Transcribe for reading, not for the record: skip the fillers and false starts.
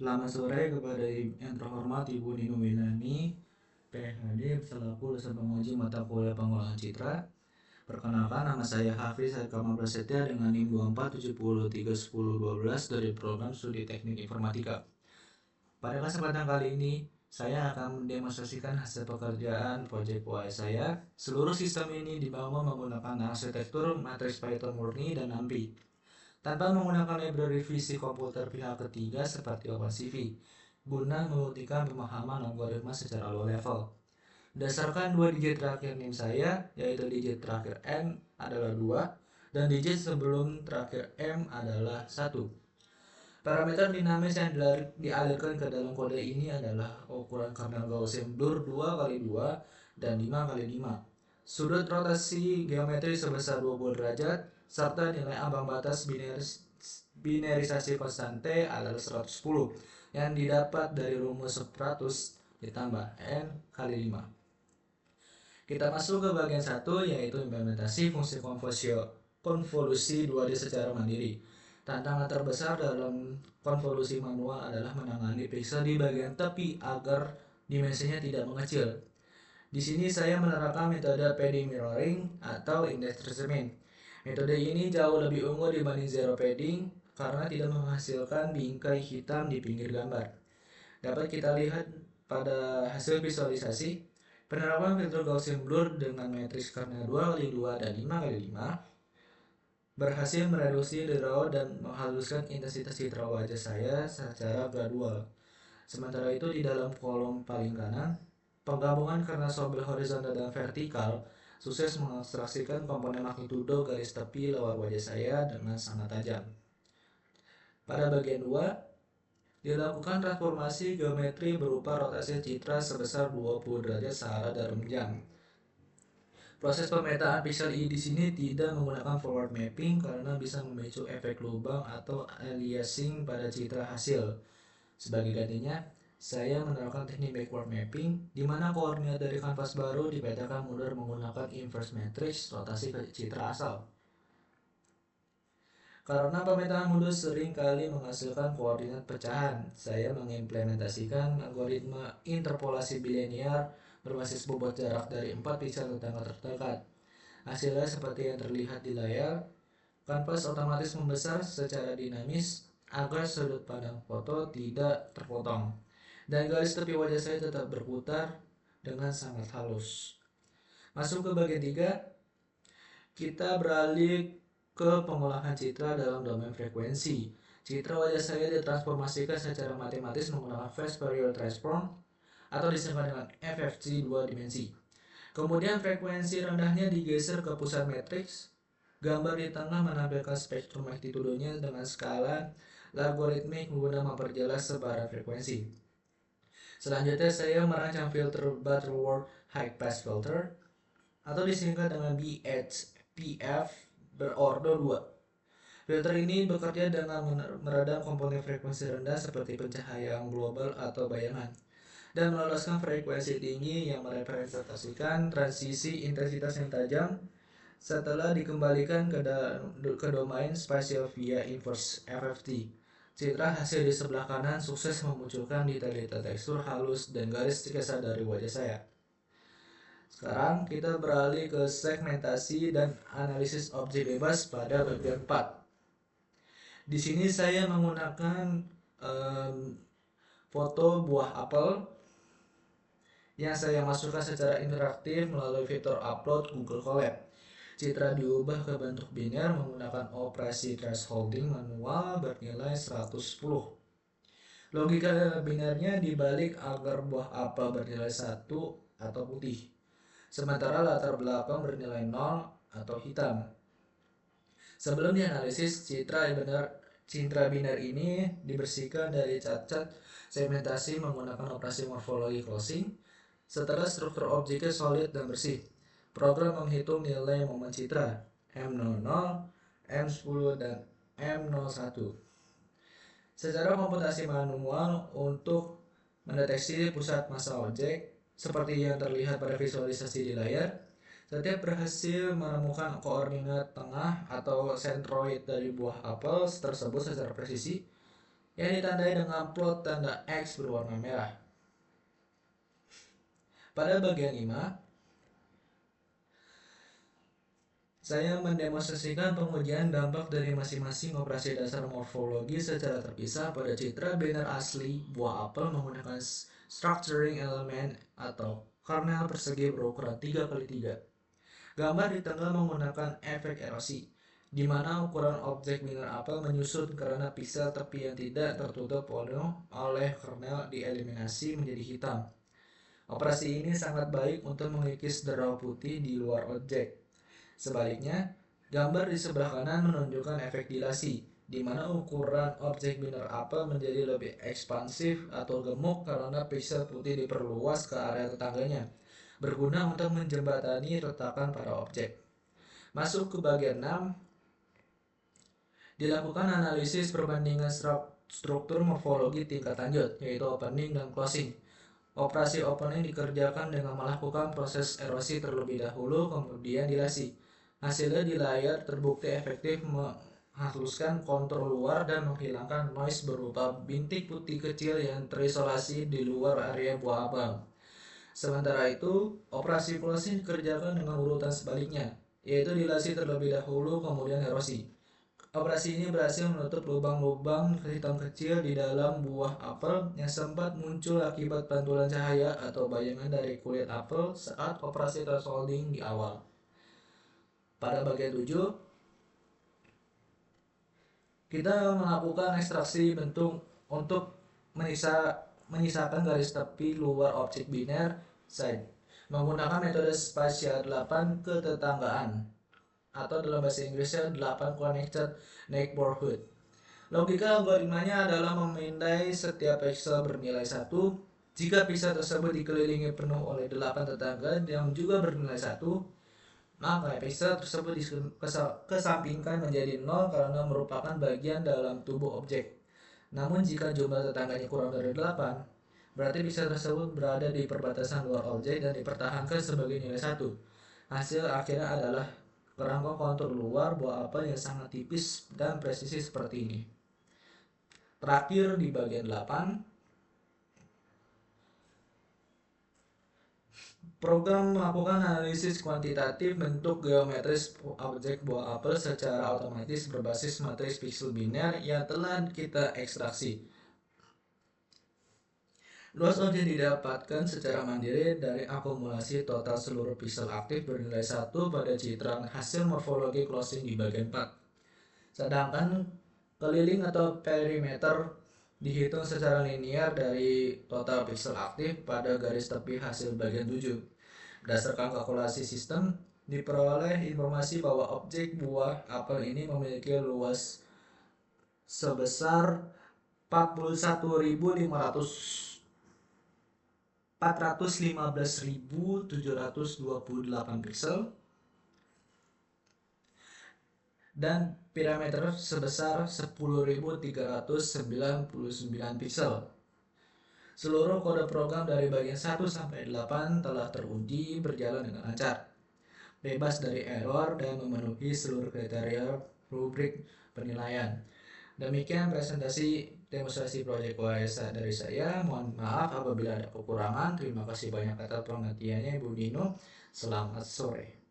Selamat sore kepada yang terhormat Ibu Nino Wilani, PhD selaku dosen penguji mata kuliah pengolahan citra. Perkenalkan, nama saya Hafiz Hakama Prasetya dengan NIM 24703101 dari program studi teknik informatika. Pada kesempatan kali ini, saya akan mendemonstrasikan hasil pekerjaan proyek UI saya. Seluruh sistem ini dibangun menggunakan arsitektur matriks Python murni dan NumPy, tanpa menggunakan library visi komputer pihak ketiga seperti OpenCV, guna membuktikan pemahaman algoritma secara low level. Berdasarkan dua digit terakhir NIM saya, yaitu digit terakhir N adalah 2 dan digit sebelum terakhir M adalah 1. Parameter dinamis yang dialirkan ke dalam kode ini adalah ukuran kernel Gaussian blur 2x2 dan 5x5, sudut rotasi geometri sebesar 20 derajat, serta nilai ambang batas binarisasi konstante adalah 110 yang didapat dari rumus 100 ditambah N kali 5. Kita masuk ke bagian 1, yaitu implementasi fungsi konvolusi 2D secara mandiri. Tantangan terbesar dalam konvolusi manual adalah menangani pixel di bagian tepi agar dimensinya tidak mengecil. Di sini saya menerapkan metode padding mirroring atau index treatment. Metode ini jauh lebih unggul dibanding zero padding karena tidak menghasilkan bingkai hitam di pinggir gambar. Dapat kita lihat pada hasil visualisasi, penerapan filter Gaussian blur dengan matriks kernel 2x2 dan 5x5 berhasil mereduksi draw dan menghaluskan intensitas citra wajah saya secara gradual. Sementara itu di dalam kolom paling kanan, penggabungan kernel sobel horizontal dan vertikal sukses mengabstraksikan komponen magnitudo garis tepi luar wajah saya dengan sangat tajam. Pada bagian 2, dilakukan transformasi geometri berupa rotasi citra sebesar 20 derajat searah dalam jam. Proses pemetaan pixel di sini tidak menggunakan forward mapping karena bisa memicu efek lubang atau aliasing pada citra hasil. Sebagai gantinya, saya menerapkan teknik backward mapping, di mana koordinat dari kanvas baru dipetakan mundur menggunakan inverse matrix rotasi ke citra asal. Karena pemetaan mundur sering kali menghasilkan koordinat pecahan, saya mengimplementasikan algoritma interpolasi bilinear berbasis bobot jarak dari 4 pixel tetangga terdekat. Hasilnya seperti yang terlihat di layar, kanvas otomatis membesar secara dinamis agar sudut pandang foto tidak terpotong, dan garis tepi wajah saya tetap berputar dengan sangat halus. Masuk ke bagian 3, kita beralih ke pengolahan citra dalam domain frekuensi. Citra wajah saya ditransformasikan secara matematis menggunakan Phase Fourier Transform atau disingkat dengan FFT 2 dimensi. Kemudian frekuensi rendahnya digeser ke pusat matriks. Gambar di tengah menampilkan spektrum magnitudonya dengan skala logarithmic guna memperjelas sebaran frekuensi. Selanjutnya saya merancang filter Butterworth High Pass Filter atau disingkat dengan BHPF berordo 2. Filter ini bekerja dengan meredam komponen frekuensi rendah seperti pencahayaan global atau bayangan, dan meloloskan frekuensi tinggi yang merepresentasikan transisi intensitas yang tajam setelah dikembalikan ke domain spasial via inverse FFT. Citra hasil di sebelah kanan sukses memunculkan detail-detail tekstur halus dan garis kasar dari wajah saya. Sekarang kita beralih ke segmentasi dan analisis objek bebas pada bagian 4. Di sini saya menggunakan foto buah apel yang saya masukkan secara interaktif melalui fitur upload Google Colab. Citra diubah ke bentuk biner menggunakan operasi thresholding manual bernilai 110. Logika binernya dibalik agar buah apel bernilai 1 atau putih, sementara latar belakang bernilai 0 atau hitam. Sebelum dianalisis, citra biner ini dibersihkan dari cacat segmentasi menggunakan operasi morfologi closing. Setelah struktur objeknya solid dan bersih, program menghitung nilai momen citra M00, M10, dan M01 secara komputasi manual untuk mendeteksi pusat massa objek seperti yang terlihat pada visualisasi di layar. Setiap berhasil menemukan koordinat tengah atau sentroid dari buah apel tersebut secara presisi, yang ditandai dengan plot tanda X berwarna merah. Pada bagian 5, saya mendemonstrasikan pengujian dampak dari masing-masing operasi dasar morfologi secara terpisah pada citra banner asli buah apel menggunakan structuring element atau kernel persegi berukuran 3x3. Gambar di tengah menggunakan efek erosi, di mana ukuran objek banner apel menyusut karena piksel tepi yang tidak tertutup penuh oleh kernel dieliminasi menjadi hitam. Operasi ini sangat baik untuk mengikis derau putih di luar objek. Sebaliknya, gambar di sebelah kanan menunjukkan efek dilasi, di mana ukuran objek banner apel menjadi lebih ekspansif atau gemuk karena piksel putih diperluas ke area tetangganya, berguna untuk menjembatani retakan pada objek. Masuk ke bagian 6, dilakukan analisis perbandingan struktur morfologi tingkat lanjut, yaitu opening dan closing. Operasi opening dikerjakan dengan melakukan proses erosi terlebih dahulu, kemudian dilasi. Hasilnya di layar terbukti efektif menghaluskan kontur luar dan menghilangkan noise berupa bintik putih kecil yang terisolasi di luar area buah apel. Sementara itu, operasi closing dikerjakan dengan urutan sebaliknya, yaitu dilasi terlebih dahulu kemudian erosi. Operasi ini berhasil menutup lubang-lubang hitam kecil di dalam buah apel yang sempat muncul akibat pantulan cahaya atau bayangan dari kulit apel saat operasi thresholding di awal. Pada bagian 7, kita melakukan ekstraksi bentuk untuk menyisakan garis tepi luar objek biner side menggunakan metode spasial 8 ketetanggaan atau dalam bahasa Inggrisnya 8 connected neighborhood. Logika algoritmanya adalah memindai setiap piksel bernilai 1 jika piksel tersebut dikelilingi penuh oleh 8 tetangga yang juga bernilai 1, maka piksel tersebut dikesampingkan menjadi 0 karena merupakan bagian dalam tubuh objek. Namun jika jumlah tetangganya kurang dari 8, berarti piksel tersebut berada di perbatasan luar objek dan dipertahankan sebagai nilai 1. Hasil akhirnya adalah kerangka kontur luar buah apel yang sangat tipis dan presisi seperti ini. Terakhir di bagian 8, program melakukan analisis kuantitatif bentuk geometris objek buah apel secara otomatis berbasis matriks piksel biner yang telah kita ekstraksi. Luas objek didapatkan secara mandiri dari akumulasi total seluruh piksel aktif bernilai 1 pada citra hasil morfologi closing di bagian 4. Sedangkan keliling atau perimeter dihitung secara linear dari total piksel aktif pada garis tepi hasil bagian 7. Berdasarkan kalkulasi sistem, diperoleh informasi bahwa objek buah apel ini memiliki luas sebesar 415.728 piksel dan perimeter sebesar 10.399 piksel. Seluruh kode program dari bagian 1 sampai 8 telah teruji berjalan dengan lancar, bebas dari error dan memenuhi seluruh kriteria rubrik penilaian. Demikian presentasi demonstrasi proyek OAS dari saya. Mohon maaf apabila ada kekurangan. Terima kasih banyak atas pengertiannya Ibu Nino. Selamat sore.